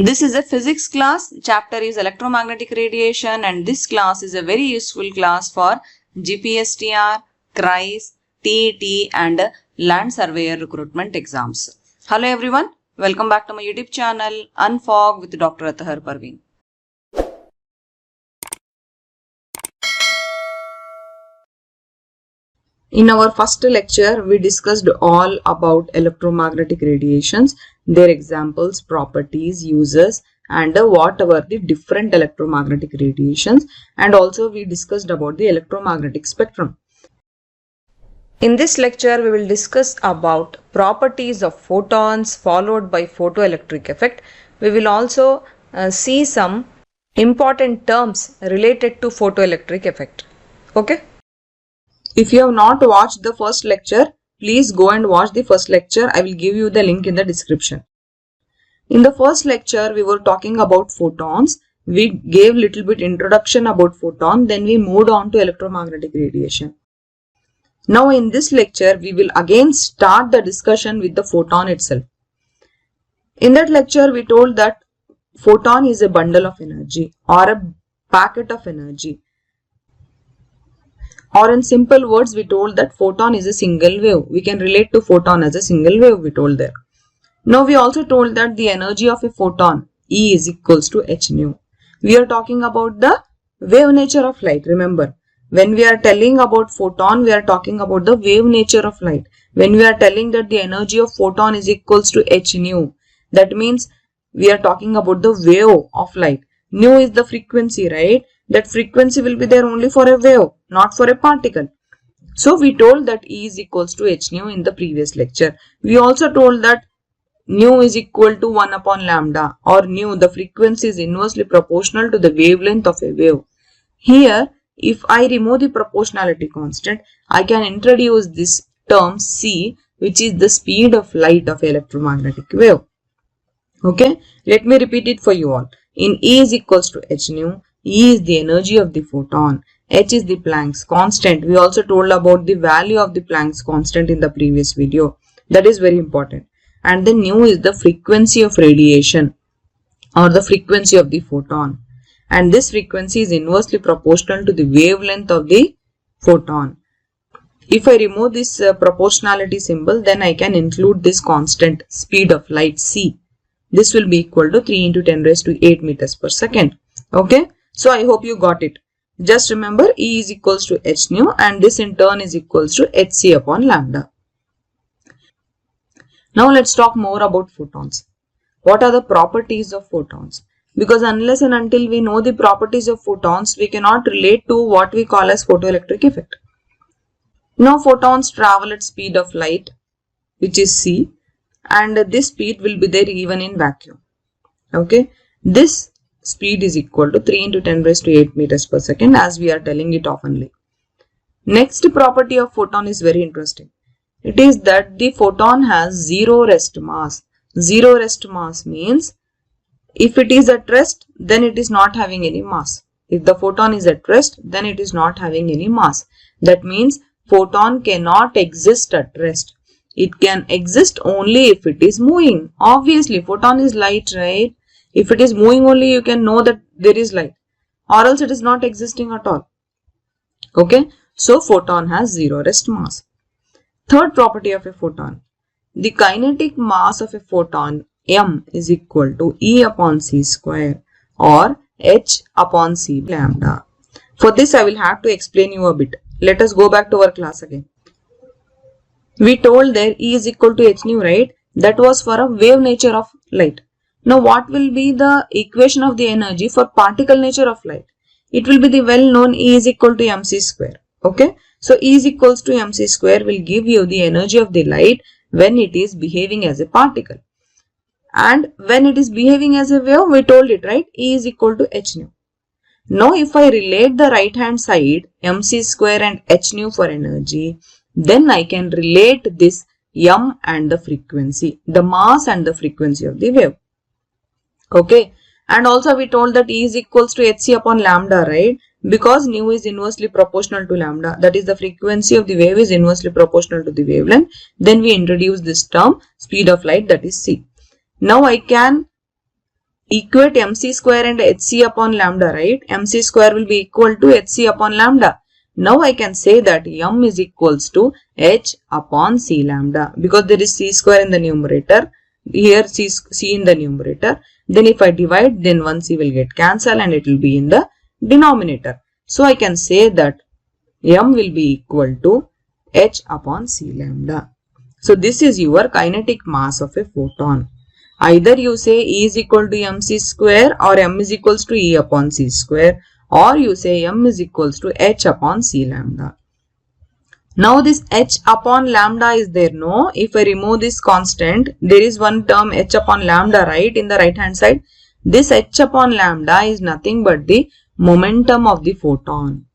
This is a physics class. Chapter is electromagnetic radiation, and this class is a very useful class for GPSTR, CRIS, TET and Land Surveyor recruitment exams. Hello everyone, welcome back to my YouTube channel Unfog with Dr. Atahar Parveen. In our first lecture, we discussed all about electromagnetic radiations, their examples, properties, uses, and what were the different electromagnetic radiations, and also we discussed about the electromagnetic spectrum. In this lecture, we will discuss about properties of photons followed by photoelectric effect. We will also see some important terms related to photoelectric effect. Okay? If you have not watched the first lecture, please go and watch the first lecture. I will give you the link in the description. In the first lecture, we were talking about photons. We gave little bit introduction about photon, then we moved on to electromagnetic radiation. Now in this lecture, we will again start the discussion with the photon itself. In that lecture, we told that photon is a bundle of energy or a packet of energy. Or in simple words, we told that photon is a single wave. We can relate to photon as a single wave, we told there. Now we also told that the energy of a photon, E is equals to h nu. We are talking about the wave nature of light. Remember, when we are telling about photon, we are talking about the wave nature of light. When we are telling that the energy of photon is equals to h nu, that means we are talking about the wave of light. Nu is the frequency, right? That frequency will be there only for a wave, not for a particle. So we told that E is equals to h nu in the previous lecture. We also told that nu is equal to 1 upon lambda, or nu, the frequency is inversely proportional to the wavelength of a wave. Here, if I remove the proportionality constant, I can introduce this term C, which is the speed of light of electromagnetic wave. Okay, let me repeat it for you all. In E is equals to h nu, E is the energy of the photon, h is the Planck's constant. We also told about the value of the Planck's constant in the previous video. That is very important. And then nu is the frequency of radiation or the frequency of the photon. And this frequency is inversely proportional to the wavelength of the photon. If I remove this proportionality symbol, then I can include this constant speed of light C. This will be equal to 3 into 10 raised to 8 meters per second. Okay. So I hope you got it. Just remember E is equals to h nu, and this in turn is equals to hc upon lambda. Now let's talk more about photons. What are the properties of photons? Because unless and until we know the properties of photons, we cannot relate to what we call as photoelectric effect. Now photons travel at speed of light, which is c, and this speed will be there even in vacuum. Okay, this speed is equal to 3 into 10 raised to 8 meters per second, as we are telling it oftenly. Next property of photon is very interesting. It is that the photon has zero rest mass. Zero rest mass means if it is at rest, then it is not having any mass. If the photon is at rest, then it is not having any mass. That means photon cannot exist at rest. It can exist only if it is moving. Obviously, photon is light, right? If it is moving only, you can know that there is light, or else it is not existing at all. Okay, so photon has zero rest mass. Third property of a photon, the kinetic mass of a photon m is equal to E upon c square or h upon c lambda. For this I will have to explain you a bit. Let us go back to our class again. We told there E is equal to h nu, right? That was for a wave nature of light. Now what will be the equation of the energy for particle nature of light? It will be the well known E is equal to mc square. Okay. So E is equals to mc square will give you the energy of the light when it is behaving as a particle. And when it is behaving as a wave, we told it, right? E is equal to h nu. Now if I relate the right hand side, mc square and h nu for energy, then I can relate this m and the frequency, the mass and the frequency of the wave. Okay. And also we told that E is equals to hc upon lambda, right? Because nu is inversely proportional to lambda, that is the frequency of the wave is inversely proportional to the wavelength. Then we introduce this term speed of light, that is c. Now I can equate mc square and hc upon lambda, right? Mc square will be equal to hc upon lambda. Now I can say that m is equals to h upon c lambda, because there is c square in the numerator, here c in the numerator. Then if I divide, then 1c will get cancelled and it will be in the denominator. So I can say that m will be equal to h upon c lambda. So this is your kinetic mass of a photon. Either you say E is equal to mc square or m is equals to E upon c square, or you say m is equals to h upon c lambda. Now this h upon lambda is there, no? If I remove this constant, there is one term h upon lambda, right, in the right hand side. This h upon lambda is nothing but the momentum of the photon.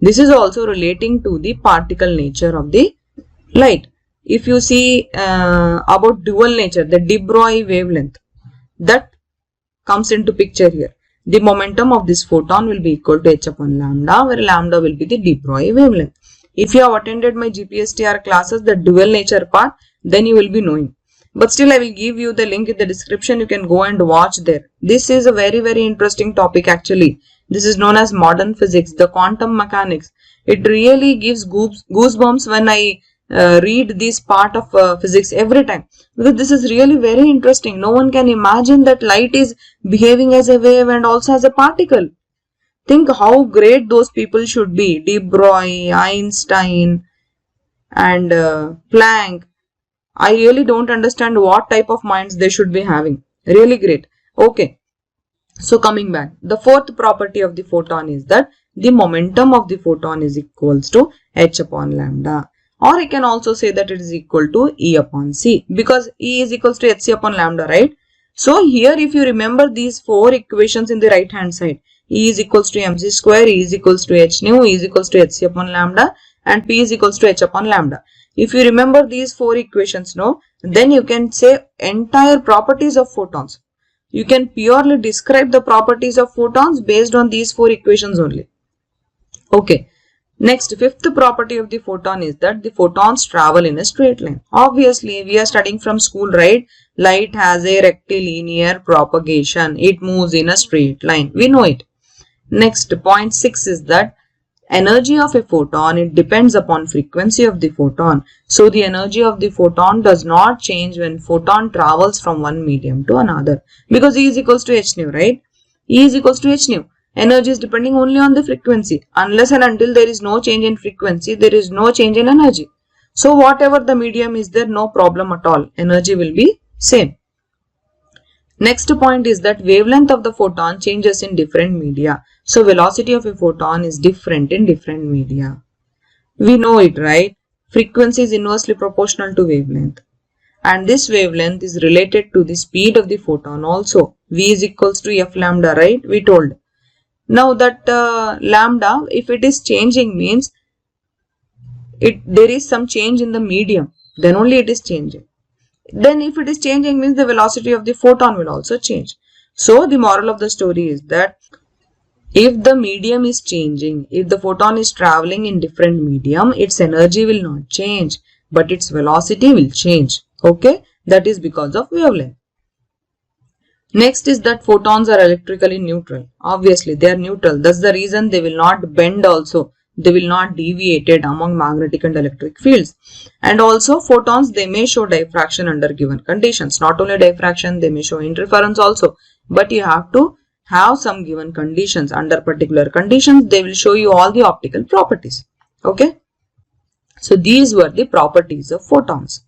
This is also relating to the particle nature of the light. If you see about dual nature, the de Broglie wavelength, that comes into picture here. The momentum of this photon will be equal to h upon lambda, where lambda will be the de Broglie wavelength. If you have attended my GPSTR classes, the dual nature part, then you will be knowing. But still I will give you the link in the description. You can go and watch there. This is a very, very interesting topic actually. This is known as modern physics, the quantum mechanics. It really gives goosebumps when I read this part of physics every time, because this is really very interesting. No one can imagine that light is behaving as a wave and also as a particle. Think how great those people should be. De Broglie, Einstein and Planck. I really don't understand what type of minds they should be having. Really great. Okay. So coming back, the fourth property of the photon is that the momentum of the photon is equals to h upon lambda. Or I can also say that it is equal to E upon C, because E is equals to hc upon lambda, right? So here if you remember these four equations in the right hand side, E is equals to mc square, E is equals to h nu, E is equals to hc upon lambda, and P is equals to h upon lambda. If you remember these four equations, no, then you can say entire properties of photons. You can purely describe the properties of photons based on these four equations only. Okay. Next, fifth property of the photon is that the photons travel in a straight line. Obviously, we are studying from school, right? Light has a rectilinear propagation. It moves in a straight line. We know it. Next, point 6 is that energy of a photon, it depends upon frequency of the photon. So, the energy of the photon does not change when photon travels from one medium to another. Because E is equals to h nu, right? E is equals to h nu. Energy is depending only on the frequency. Unless and until there is no change in frequency, there is no change in energy. So whatever the medium is there, no problem at all. Energy will be same. Next point is that wavelength of the photon changes in different media. So velocity of a photon is different in different media. We know it, right? Frequency is inversely proportional to wavelength. And this wavelength is related to the speed of the photon also. V is equals to f lambda, right? We told. Now that lambda, if it is changing, means there is some change in the medium, then only it is changing. Then if it is changing, means the velocity of the photon will also change. So the moral of the story is that if the medium is changing, if the photon is traveling in different medium, its energy will not change, but its velocity will change. Okay, that is because of wavelength. Next is that photons are electrically neutral. Obviously, they are neutral. That's the reason they will not bend also. They will not deviate among magnetic and electric fields. And also photons, they may show diffraction under given conditions. Not only diffraction, they may show interference also. But you have to have some given conditions. Under particular conditions, they will show you all the optical properties. Okay. So these were the properties of photons.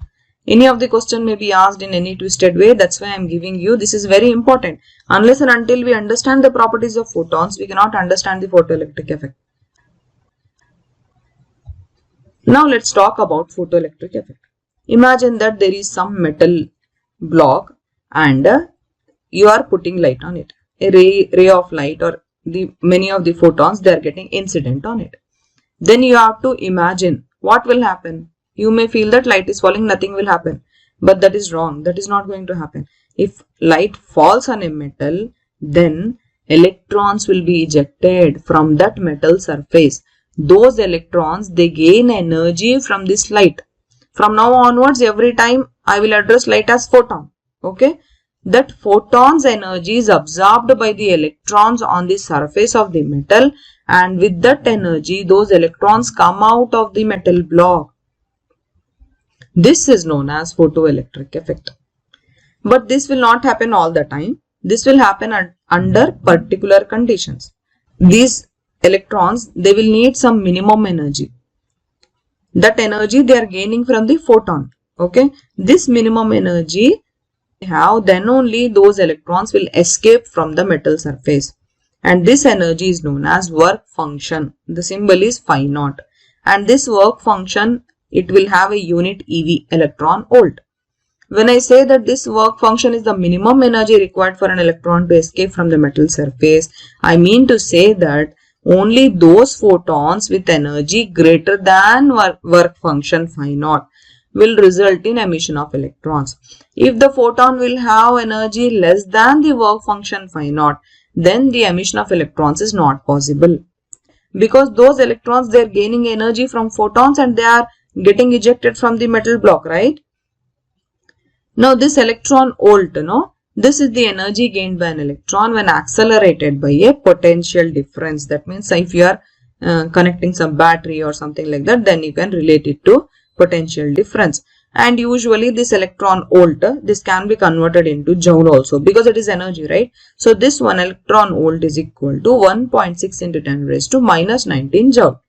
Any of the question may be asked in any twisted way. That's why I am giving you. This is very important. Unless and until we understand the properties of photons, we cannot understand the photoelectric effect. Now let's talk about photoelectric effect. Imagine that there is some metal block and you are putting light on it. A ray of light, or many of the photons, they are getting incident on it. Then you have to imagine what will happen. You may feel that light is falling, nothing will happen. But that is wrong. That is not going to happen. If light falls on a metal, then electrons will be ejected from that metal surface. Those electrons, they gain energy from this light. From now onwards, every time I will address light as photon. Okay. that photons energy is absorbed by the electrons on the surface of the metal, and with that energy those electrons come out of the metal block. This is known as photoelectric effect. But this will not happen all the time. This will happen under particular conditions. These electrons, they will need some minimum energy. That energy they are gaining from the photon. Okay, this minimum energy have, then only those electrons will escape from the metal surface, and this energy is known as work function. The symbol is phi naught, and this work function, it will have a unit EV, electron volt. When I say that this work function is the minimum energy required for an electron to escape from the metal surface, I mean to say that only those photons with energy greater than work function phi naught will result in emission of electrons. If the photon will have energy less than the work function phi naught, then the emission of electrons is not possible. Because those electrons, they are gaining energy from photons and they are getting ejected from the metal block, right? Now this electron volt, this is the energy gained by an electron when accelerated by a potential difference. That means if you are connecting some battery or something like that, then you can relate it to potential difference. And usually this electron volt, this can be converted into joule also because it is energy, right? So this 1 electron volt is equal to 1.6 into 10 raised to minus 19 joule.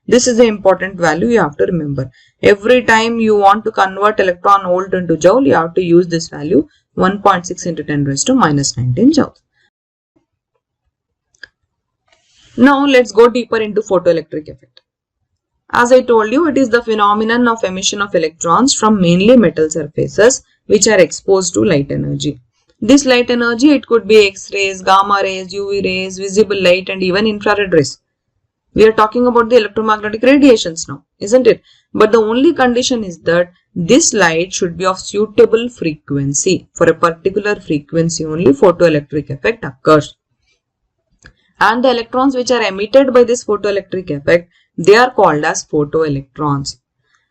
This is the important value you have to remember. Every time you want to convert electron volt into joule, you have to use this value 1.6 into 10 raised to minus 19 joule. Now let's go deeper into photoelectric effect. As I told you, it is the phenomenon of emission of electrons from mainly metal surfaces which are exposed to light energy. This light energy, it could be X-rays, gamma rays, UV rays, visible light and even infrared rays. We are talking about the electromagnetic radiations now, isn't it? But the only condition is that this light should be of suitable frequency. For a particular frequency only photoelectric effect occurs. And the electrons which are emitted by this photoelectric effect, they are called as photoelectrons.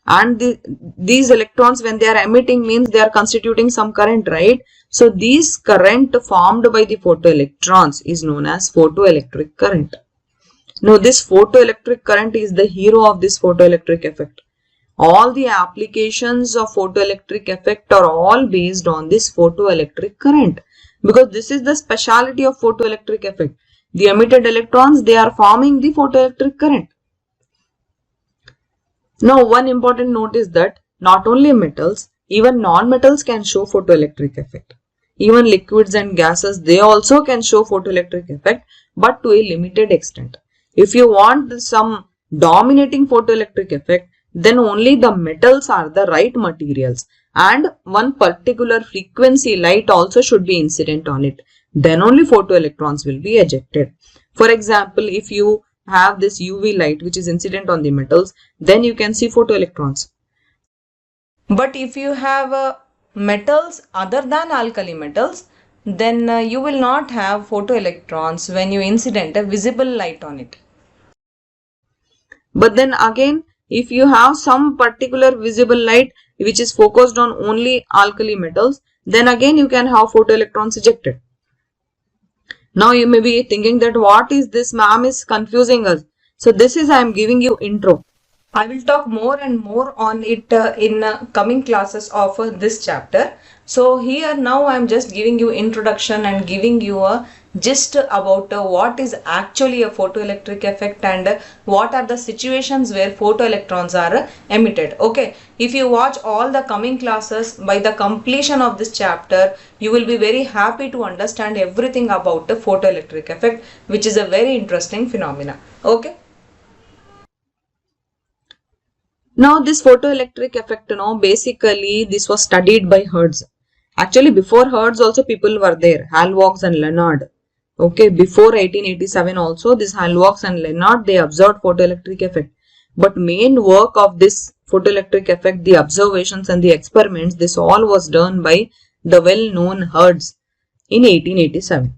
And these electrons, when they are emitting, means they are constituting some current, right? So these current formed by the photoelectrons is known as photoelectric current. Now this photoelectric current is the hero of this photoelectric effect. All the applications of photoelectric effect are all based on this photoelectric current, because this is the speciality of photoelectric effect. The emitted electrons, they are forming the photoelectric current. Now one important note is that not only metals, even non-metals can show photoelectric effect. Even liquids and gases, they also can show photoelectric effect, but to a limited extent. If you want some dominating photoelectric effect, then only the metals are the right materials, and one particular frequency light also should be incident on it. Then only photoelectrons will be ejected. For example, if you have this UV light which is incident on the metals, then you can see photoelectrons. But if you have metals other than alkali metals, then you will not have photoelectrons when you incident a visible light on it. But then again, if you have some particular visible light which is focused on only alkali metals, then again you can have photoelectrons ejected. Now you may be thinking that what is this, ma'am is confusing us. So this is, I am giving you intro. I will talk more and more on it in coming classes of this chapter. So here now I am just giving you introduction and giving you a gist about what is actually a photoelectric effect and what are the situations where photoelectrons are emitted. Okay, if you watch all the coming classes, by the completion of this chapter, you will be very happy to understand everything about the photoelectric effect, which is a very interesting phenomena. Okay. Now this photoelectric effect, basically this was studied by Hertz. Actually before Hertz also people were there, Halbwachs and Lenard. Okay, before 1887 also this Halbwachs and Lenard, they observed photoelectric effect. But main work of this photoelectric effect, the observations and the experiments, this all was done by the well-known Hertz in 1887.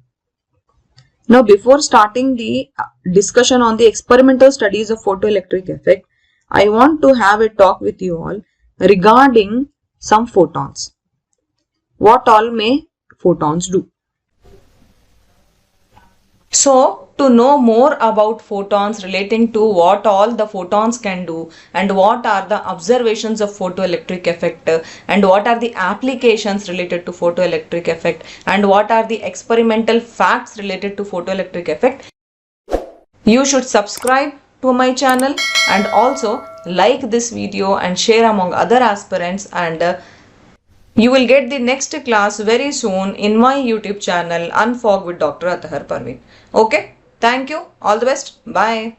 Now before starting the discussion on the experimental studies of photoelectric effect, I want to have a talk with you all regarding some photons. What all may photons do. So, to know more about photons relating to what all the photons can do and what are the observations of photoelectric effect and what are the applications related to photoelectric effect and what are the experimental facts related to photoelectric effect, you should subscribe to my channel and also like this video and share among other aspirants, and you will get the next class very soon in my YouTube channel Unfog with Dr. Atahar Parveen. Okay, thank you. All the best. Bye.